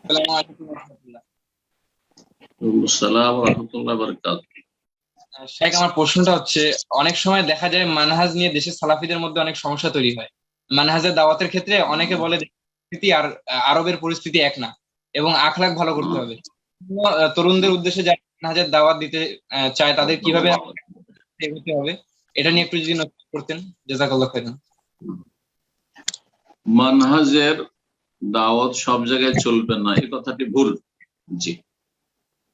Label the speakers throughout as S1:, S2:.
S1: আসসালামু আলাইকুম ওয়া রাহমাতুল্লাহ।
S2: আসসালামু রাহমাতুল্লাহি ওয়া বারাকাতুহু।
S1: শেখ, আমার প্রশ্নটা হচ্ছে, অনেক সময় দেখা যায় মানহাজ নিয়ে দেশের সালাফিদের মধ্যে অনেক সমস্যা তৈরি হয়। মানহাজের দাওয়াতের ক্ষেত্রে অনেকে বলে যে পরিস্থিতি আর আরবের পরিস্থিতি এক না, এবং আখলাক ভালো করতে হবে। তরুণদের উদ্দেশ্যে যারা মানহাজের দাওয়াত দিতে চায় তাদের কিভাবে এগোতে হবে, এটা নিয়ে একটু যদি নজর করতেন। জাযাকাল্লাহু খাইরান।
S2: মানহাজের দাওয়াত সব জায়গায় চলবে না, এই কথাটি ভুল। জি,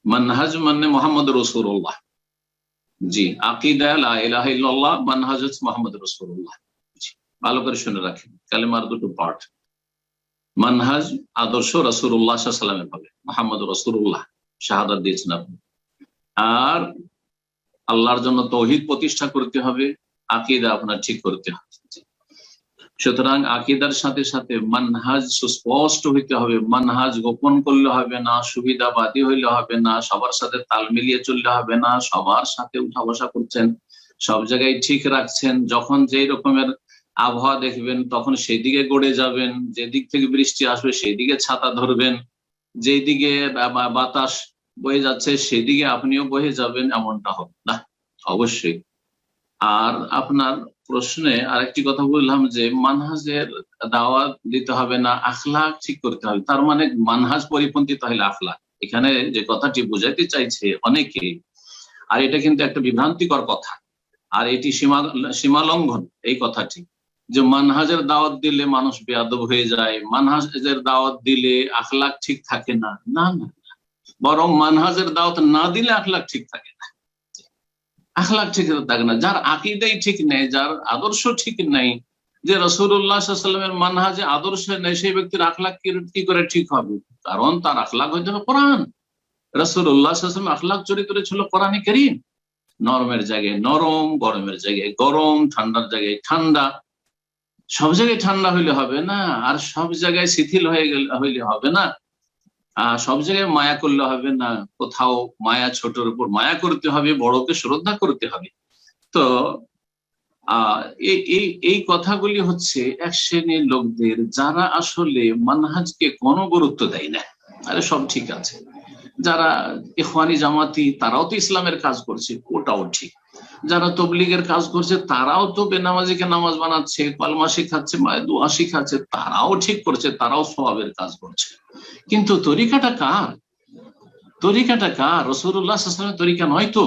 S2: মানহাজ মানে মোহাম্মদ রাসূলুল্লাহ। জি, আকীদা লা ইলাহা ইল্লাল্লাহ, মানহাজ হচ্ছে মোহাম্মদ রাসূলুল্লাহ। জি, ভালো করে শুনে রাখেন, কালেমার দুটো পার্ট। মানহাজ আদর্শ রাসূলুল্লাহ সাল্লাল্লাহু আলাইহি ওয়াসাল্লামের হবে, মোহাম্মদ রাসূলুল্লাহ শাহাদাত দিয়েছেন আপনি। আর আল্লাহর জন্য তাওহীদ প্রতিষ্ঠা করতে হবে, আকীদা আপনার ঠিক করতে হবে। সুতরাং আকীদার সাথে সাথে মানহাজ সুস্পষ্ট হইতে হবে। মানহাজ গোপন করলে হবে না, সুবিধাবাদী হইলে হবে না, সবার সাথে তাল মিলিয়ে চললে হবে না, সবার সাথে উঠা বসা করছেন, সব জায়গায় ঠিক রাখছেন। যখন যেই রকমের আবহাওয়া দেখবেন তখন সেই দিকে গড়ে যাবেন, যেদিক থেকে বৃষ্টি আসবে সেই দিকে ছাতা ধরবেন, যেই দিকে বাতাস বয়ে যাচ্ছে সেদিকে আপনিও বয়ে যাবেন, এমনটা হবে না অবশ্যই। আর আপনার প্রশ্নে আরেকটি কথা বললাম যে মানহাজের দাওয়াত দিতে হবে না, আখলাক ঠিক করতে হবে। তার মানে মানহাজ পরিপন্থী তাহলে আখলাক, এখানে যে কথাটি বোঝাইতে চাইছে অনেকে, আর এটা কিন্তু একটা বিভ্রান্তিকর কথা, আর এটি সীমালঙ্ঘন এই কথাটি, যে মানহাজের দাওয়াত দিলে মানুষ বেয়াদব হয়ে যায়, মানহাজের দাওয়াত দিলে আখলাক ঠিক থাকে না। না না, বরং মানহাজের দাওয়াত না দিলে আখলাক ঠিক থাকে না। আখলাক ঠিক থাকে না, যার আকীদাই ঠিক নেই, যার আদর্শ ঠিক নেই, যে রাসূলুল্লাহ সাল্লাল্লাহু আলাইহি ওয়াসাল্লামের মানহাজে আদর্শ নেই, সেই ব্যক্তির আখলাক কি করে ঠিক হবে? কারণ তার আখলাক হইতে হবে কোরআন। রাসূলুল্লাহ সাল্লাল্লাহু আলাইহি ওয়াসাল্লাম আখলাক চরিত্রে ছিল কোরআনে কারীম। নরমের জায়গায় নরম, গরমের জায়গায় গরম, ঠান্ডার জায়গায় ঠান্ডা। সব জায়গায় ঠান্ডা হইলে হবে না, আর সব জায়গায় শিথিল হইলে হবে না, সব জায়গায় মায়া করলে হবে না। কোথাও মায়া, ছোটর উপর মায়া করতে হবে, বড়কে শ্রদ্ধা করতে হবে। তো এই কথাগুলি হচ্ছে এক শ্রেণীর লোকদের, যারা আসলে মানহাজকে কোনো গুরুত্ব দেয় না। আরে সব ঠিক আছে, যারা ইখওয়ানি জামাতি তারাও তো ইসলামের কাজ করছে, ওটাও ঠিক। যারা তবলিগের কাজ করছে তারাও তো বেনামাজিকে নামাজ বানাচ্ছে, কলমা শিখাচ্ছে, দোয়া শিখাচ্ছে, তারাও ঠিক করছে, তারাও সওয়াবের কাজ করছে। কিন্তু তরিকাটা কার? তরিকাটা কার? রাসূলুল্লাহ সাল্লাল্লাহু আলাইহি ওয়াসাল্লামের তরিকা নয় তো।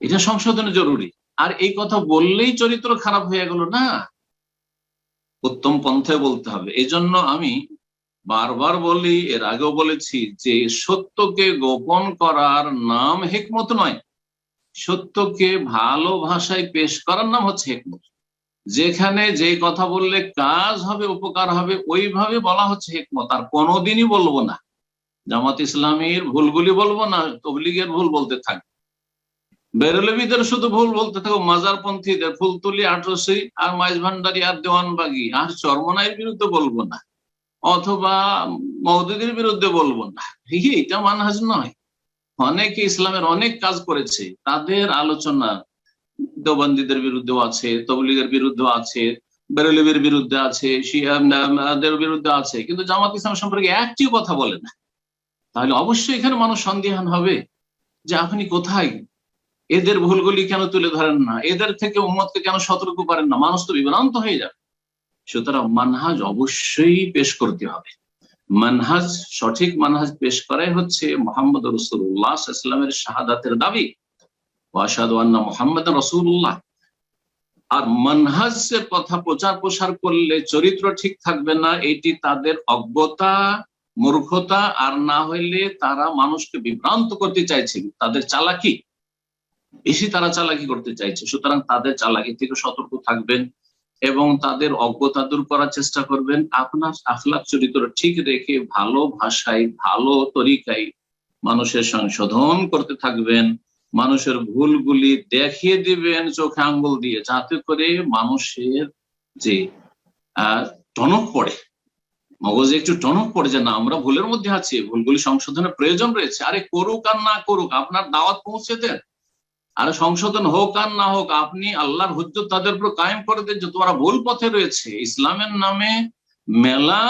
S2: এটা সংশোধন জরুরি। আর এই কথা বললেই চরিত্র খারাপ হয়ে গেল না, উত্তম পন্থায় বলতে হবে। এই জন্য আমি বারবার বলি, এর আগেও বলেছি, যে সত্যকে গোপন করার নাম হিকমত নয়, সত্যকে ভালো ভাষায় পেশ করার নাম হচ্ছে হিকমত। যেখানে যে কথা বললে কাজ হবে, উপকার হবে, ওইভাবে বলা হচ্ছে হিকমত। আর কোনোদিনই বলবো না জামাত ইসলামীর ভুলগুলি বলবো না, তবলিগের ভুল বলতে থাকবো, বেরলভীদের শুধু ভুল বলতে থাকবো, মাজারপন্থীদের, ফুলতুলি, আটরসি আর মাইজ ভান্ডারি আর দেওয়ানবাগি আর চরমনাইয়ের বিরুদ্ধে বলবো না, অথবা মওদুদির বিরুদ্ধে বলবো না। এটা মানহাজ নয়। অনেকে ইসলামের অনেক কাজ করেছে, তাদের আলোচনা দেওবন্দীদের বিরুদ্ধেও আছে, তবলিগের বিরুদ্ধেও আছে, বেরলভীর বিরুদ্ধে আছে, শিয়াদের বিরুদ্ধে আছে, কিন্তু জামাত ইসলাম সম্পর্কে একটি কথা বলে না। তাহলে অবশ্যই এখানে মানুষ সন্দিহান হবে যে আপনি কোথায়, এদের ভুলগুলি কেন তুলে ধরেন না, এদের থেকে উম্মতকে কেন সতর্ক করেন না, মানুষ তো বিভ্রান্ত হয়ে যাবে। সুতরাং মানহাজ অবশ্যই পেশ করতে হবে। মানহাজ, সঠিক মানহাজ পেশ করাই হচ্ছে মুহাম্মদ রাসূলুল্লাহ সাল্লাল্লাহু আলাইহি ওয়াসাল্লামের শাহাদাতের দাবি, ওয়া আশহাদু আন্না মুহাম্মাদান রাসূলুল্লাহ। আর মানহাজের কথা প্রচার প্রসার করলে চরিত্র ঠিক থাকবে না, এটি তাদের অজ্ঞতা, মূর্খতা, আর না হইলে তারা মানুষকে বিভ্রান্ত করতে চাইছে, তাদের চালাকি বেশি, তারা চালাকি করতে চাইছে। সুতরাং তাদের চালাকি থেকে সতর্ক থাকবেন এবং তাদের অজ্ঞতা দূর করার চেষ্টা করবেন। আপনার আখলাক চরিত্র ঠিক রেখে ভালো ভাষায়, ভালো তরিকায় মানুষের সংশোধন করতে থাকবেন, মানুষের ভুলগুলি দেখিয়ে দিবেন চোখে আঙ্গুল দিয়ে, যাতে করে মানুষের যে টনক পড়ে, মগজে একটু টনক পড়ে, যে না, আমরা ভুলের মধ্যে আছি, ভুলগুলি সংশোধনের প্রয়োজন রয়েছে। আরে করুক আর না করুক, আপনার দাওয়াত পৌঁছে দেন, আর সংশোধন হোক আর না হোক, আপনি আল্লাহর হুজ্জত তাদের উপর কায়েম করে দেন যে তোমরা ভুল পথে রয়েছে, ইসলামের নামে মেলা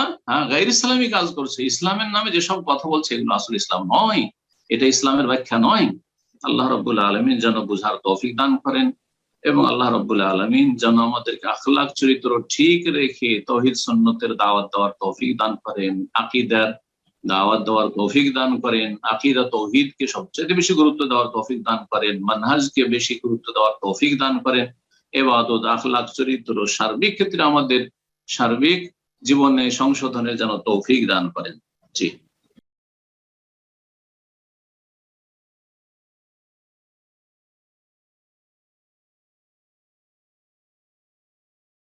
S2: গাইর ইসলামী কাজ করছে, ইসলামের নামে যেসব কথা বলছে এগুলো আসলে ইসলাম নয়, এটা ইসলামের ব্যাখ্যা নয়। আল্লাহ রাব্বুল আলামিন যেন বুঝার তৌফিক দান করেন এবং আল্লাহ রাব্বুল আলামিন যেন আমাদেরকে আখলাক চরিত্র ঠিক রেখে তৌহিদ সুন্নতের দাওয়াত দেওয়ার তৌফিক দান করেন, আকীদার দাওয়াত দেওয়ার তৌফিক দান করেন, আকীদা তৌহিদকে সবচেয়ে বেশি গুরুত্ব দেওয়ার তৌফিক দান করেন, মানহাজকে বেশি গুরুত্ব দেওয়ার তৌফিক দান করেন, ইবাদত, আখলাক, চরিত্র সার্বিক ক্ষেত্রে আমাদের সার্বিক জীবনে সংশোধনের যেন তৌফিক দান করেন। জি।